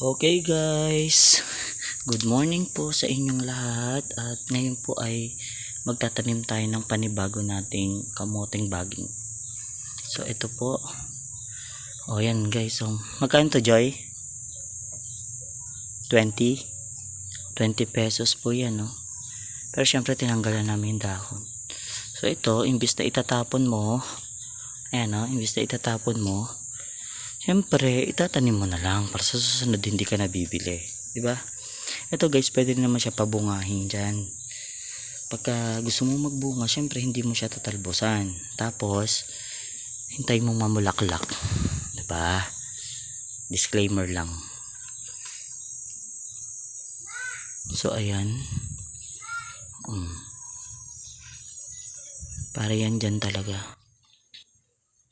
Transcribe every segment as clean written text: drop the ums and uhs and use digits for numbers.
Okay guys, good morning po sa inyong lahat at ngayon po ay magtatanim tayo ng panibago nating kamoting baging. So ito po, yan guys, so magkano to Joy? 20? 20 pesos po yan no? Pero syempre tinanggalan namin yung dahon. So ito, imbis na itatapon mo, ayan no, imbis na itatapon mo, syempre itatanim mo na lang para sa susunod hindi ka nabibili, di ba? Ito guys, pwede naman siya pabungahin dyan. Pagka gusto mo magbunga, syempre hindi mo siya tatalbosan. Tapos hintay mong mamulaklak, di ba? Disclaimer lang. So ayan, para yan dyan talaga.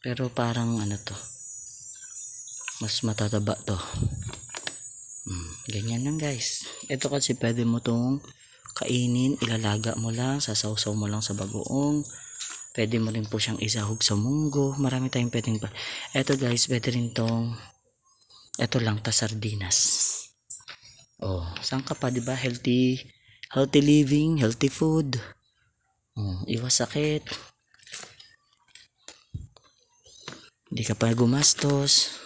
Pero parang ano to, mas matataba to. Ganyan lang guys. Ito kasi pwede mo tong kainin, ilalaga mo lang, sasawsaw mo lang sa bagoong. Pwede mo rin po siyang isahog sa munggo. Marami tayong pwedeng pa. Ito guys, pwede rin tong, ito lang, ta sardinas. Saan ka pa, diba? Healthy living, healthy food. Iwas sakit. Hindi ka pa gumastos.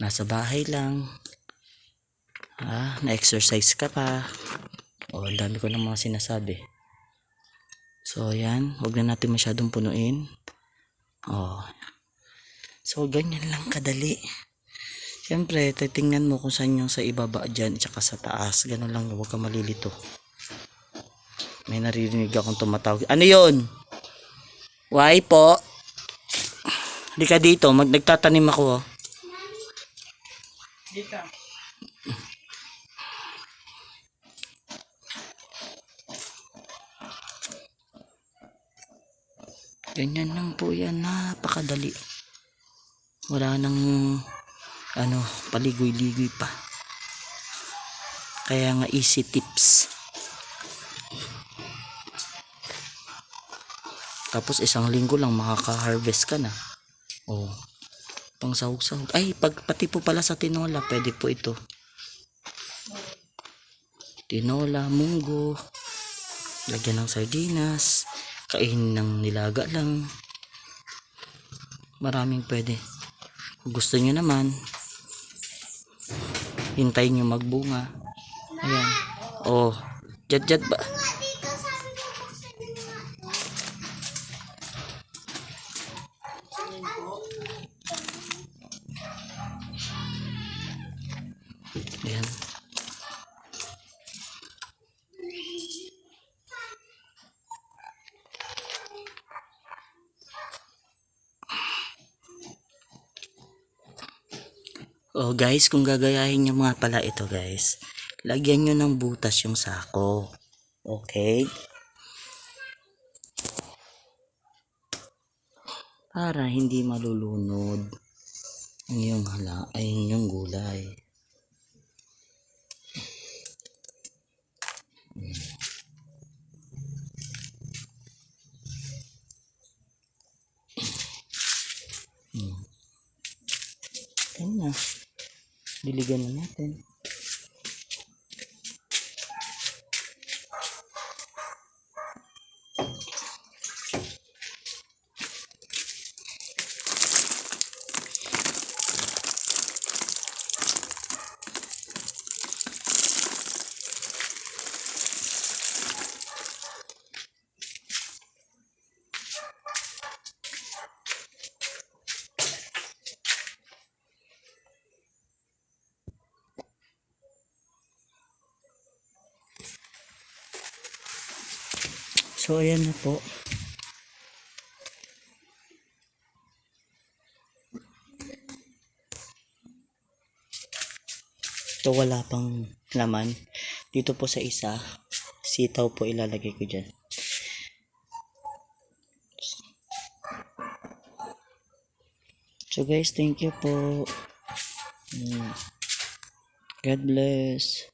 Nasa bahay lang. Na-exercise ka pa. Ang dami ko ng mga sinasabi. So, ayan. Huwag na natin masyadong punuin. So, ganyan lang kadali. Siyempre, titingnan mo kung saan yung sa ibaba dyan, tsaka sa taas. Ganun lang, huwag ka malilito. May naririnig akong tumatawag. Ano yun? Why po? Hindi ka dito, nagtatanim ako. Dito. Ganyan lang po yan, napakadali. Wala nang paligoy-ligoy pa. Kaya nga easy tips. Tapos isang linggo lang makaka-harvest ka na. Pang sahog-sahog. Ay, pati po pala sa tinola, pwede po ito. Tinola, munggo, lagyan ng sardinas, kainin ng nilaga lang. Maraming pwede. Kung gusto nyo naman, hintayin nyo magbunga. Ayan. Jad ba? Ayan. Guys, kung gagayahin nyo mga pala ito guys, lagyan nyo ng butas yung sako. Okay? Para hindi malulunod yung yung gulay. Ayan na. Diligan na natin. So ayan na po. Ito wala pang laman. Dito po sa isa, sitaw po ilalagay ko dyan. So guys, thank you po. God bless.